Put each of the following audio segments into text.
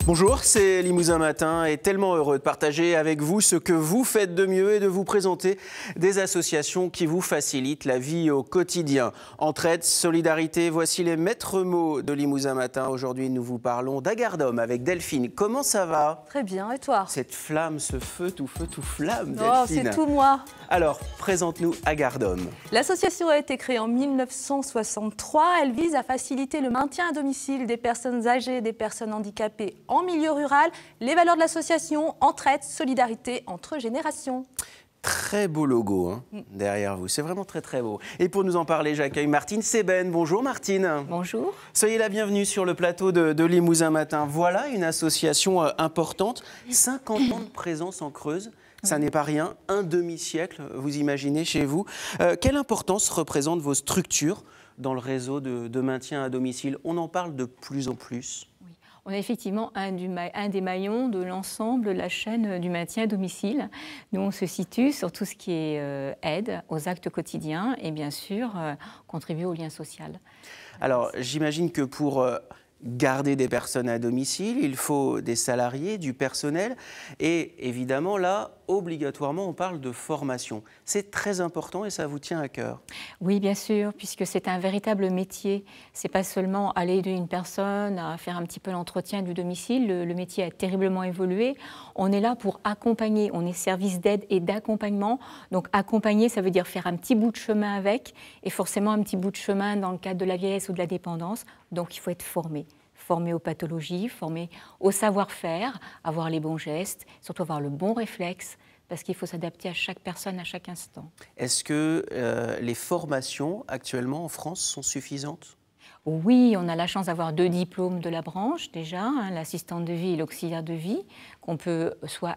Bonjour, c'est Limousin Matin et tellement heureux de partager avec vous ce que vous faites de mieux et de vous présenter des associations qui vous facilitent la vie au quotidien. Entraide, solidarité, voici les maîtres mots de Limousin Matin. Aujourd'hui, nous vous parlons d'Agardom avec Delphine. Comment ça va? Très bien, et toi? Cette flamme, ce feu, tout flamme, Oh, Delphine. c'est tout moi. Alors, présente-nous Agardom. L'association a été créée en 1963. Elle vise à faciliter le maintien à domicile des personnes âgées et des personnes handicapées en milieu rural. Les valeurs de l'association, entraide, solidarité entre générations. Très beau logo derrière vous, c'est vraiment très beau. Et pour nous en parler, j'accueille Martine Seben. Bonjour Martine. Bonjour. Soyez la bienvenue sur le plateau de Limousin Matin. Voilà une association importante, 50 ans de présence en Creuse. Ça n'est pas rien, un demi-siècle, vous imaginez, chez vous. Quelle importance représentent vos structures dans le réseau de maintien à domicile? On en parle de plus en plus. Oui. On est effectivement un des maillons de l'ensemble de la chaîne du maintien à domicile. Nous, on se situe sur tout ce qui est aide aux actes quotidiens et bien sûr contribuer au lien social. Alors, j'imagine que pour garder des personnes à domicile, il faut des salariés, du personnel et évidemment là, obligatoirement, on parle de formation. C'est très important et ça vous tient à cœur. Oui, bien sûr, puisque c'est un véritable métier. C'est pas seulement aller aider une personne à faire un petit peu l'entretien du domicile. Le métier a terriblement évolué. On est là pour accompagner. On est service d'aide et d'accompagnement. Donc accompagner, ça veut dire faire un petit bout de chemin avec et forcément un petit bout de chemin dans le cadre de la vieillesse ou de la dépendance. Donc il faut être formé. Formé aux pathologies, formé au savoir-faire, avoir les bons gestes, surtout avoir le bon réflexe, parce qu'il faut s'adapter à chaque personne à chaque instant. Est-ce que les formations actuellement en France sont suffisantes ? Oui, on a la chance d'avoir 2 diplômes de la branche déjà, l'assistante de vie et l'auxiliaire de vie, qu'on peut soit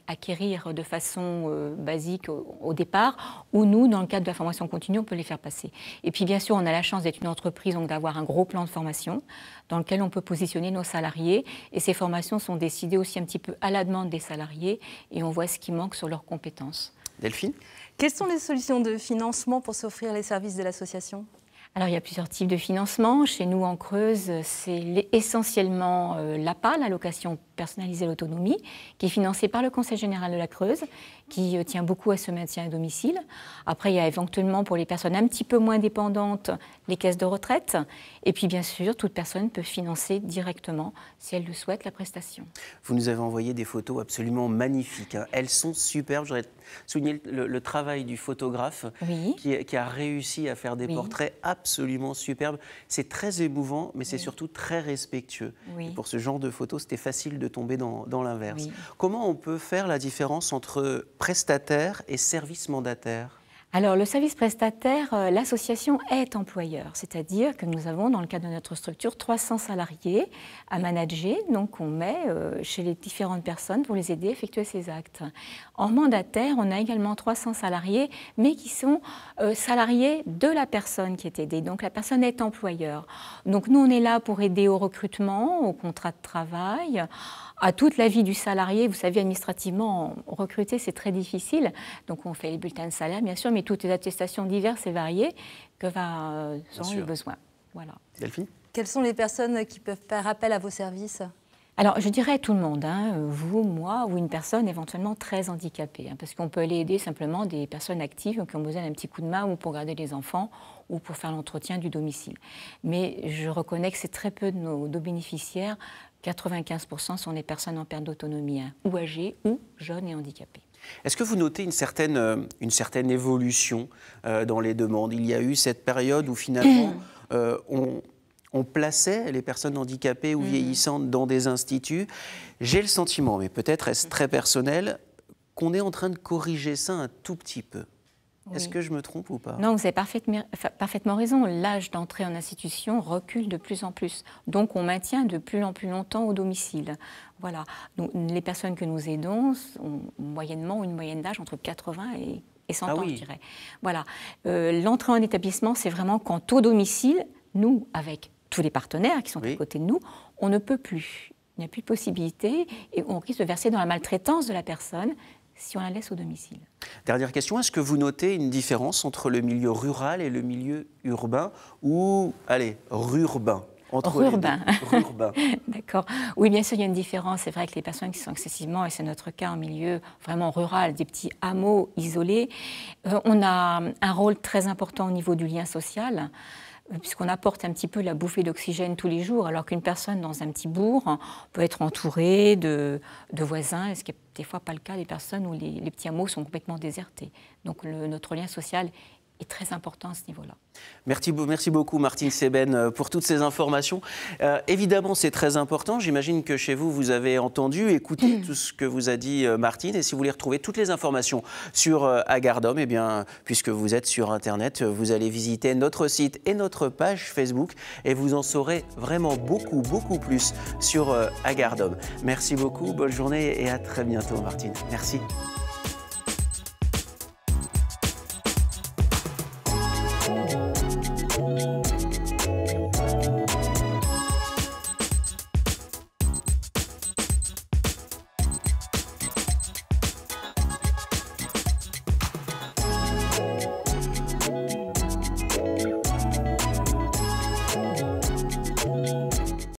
acquérir de façon basique au départ, ou nous, dans le cadre de la formation continue, on peut les faire passer. Et puis bien sûr, on a la chance d'être une entreprise, donc d'avoir un gros plan de formation dans lequel on peut positionner nos salariés. Et ces formations sont décidées aussi un petit peu à la demande des salariés et on voit ce qui manque sur leurs compétences. Delphine ? Quelles sont les solutions de financement pour s'offrir les services de l'association ? Alors, il y a plusieurs types de financement. Chez nous, en Creuse, c'est essentiellement l'APA, l'allocation personnalisée à l'autonomie, qui est financée par le Conseil général de la Creuse, qui tient beaucoup à ce maintien à domicile. Après, il y a éventuellement, pour les personnes un petit peu moins dépendantes, les caisses de retraite. Et puis, bien sûr, toute personne peut financer directement, si elle le souhaite, la prestation. Vous nous avez envoyé des photos absolument magnifiques. Elles sont superbes. J'aurais souligné le travail du photographe Oui. qui a réussi à faire des portraits absolument superbes. C'est très émouvant, mais c'est surtout très respectueux. Oui. Et pour ce genre de photos, c'était facile de tomber dans l'inverse. Oui. Comment on peut faire la différence entre prestataire et service mandataire ? Alors, le service prestataire, l'association est employeur, c'est-à-dire que nous avons, dans le cadre de notre structure, 300 salariés à manager, donc on met chez les différentes personnes pour les aider à effectuer ces actes. En mandataire, on a également 300 salariés, mais qui sont salariés de la personne qui est aidée, donc la personne est employeur. Donc nous, on est là pour aider au recrutement, au contrat de travail, à toute la vie du salarié. Vous savez, administrativement, recruter, c'est très difficile. Donc, on fait les bulletins de salaire, bien sûr, mais toutes les attestations diverses et variées que seront les besoins. Voilà. Delphine ? Quelles sont les personnes qui peuvent faire appel à vos services ? Alors, je dirais tout le monde, vous, moi, ou une personne éventuellement très handicapée, parce qu'on peut aller aider simplement des personnes actives qui ont besoin d'un petit coup de main ou pour garder les enfants ou pour faire l'entretien du domicile. Mais je reconnais que c'est très peu de nos bénéficiaires. 95% sont des personnes en perte d'autonomie, ou âgées, ou jeunes et handicapées. Est-ce que vous notez une certaine évolution dans les demandes? Il y a eu cette période où finalement on plaçait les personnes handicapées ou vieillissantes dans des instituts. J'ai le sentiment, mais peut-être est-ce très personnel, qu'on est en train de corriger ça un tout petit peu. Oui. Est-ce que je me trompe ou pas? Non, vous avez parfaitement raison. L'âge d'entrée en institution recule de plus en plus. Donc, on maintient de plus en plus longtemps au domicile. Voilà. Donc, les personnes que nous aidons ont moyennement une moyenne d'âge entre 80 et 100 ans, je dirais. Voilà. L'entrée en établissement, c'est vraiment quand au domicile, nous, avec tous les partenaires qui sont à côté de nous, on ne peut plus. Il n'y a plus de possibilité et on risque de verser dans la maltraitance de la personne si on la laisse au domicile. Dernière question, est-ce que vous notez une différence entre le milieu rural et le milieu urbain ou, allez, rurbain? entre urbain. Urbain. D'accord. Oui, bien sûr, il y a une différence. C'est vrai que les personnes qui sont excessivement, et c'est notre cas en milieu vraiment rural, des petits hameaux isolés, on a un rôle très important au niveau du lien social, puisqu'on apporte un petit peu la bouffée d'oxygène tous les jours, alors qu'une personne dans un petit bourg peut être entourée de voisins, ce qui n'est des fois pas le cas des personnes où les petits hameaux sont complètement désertés. Donc notre lien social est très important à ce niveau-là. Merci beaucoup Martine Seben pour toutes ces informations. Évidemment, c'est très important. J'imagine que chez vous, vous avez entendu, écouté tout ce que vous a dit Martine. Et si vous voulez retrouver toutes les informations sur Agardom, eh bien, puisque vous êtes sur Internet, vous allez visiter notre site et notre page Facebook et vous en saurez vraiment beaucoup plus sur Agardom. Merci beaucoup, bonne journée et à très bientôt Martine. Merci.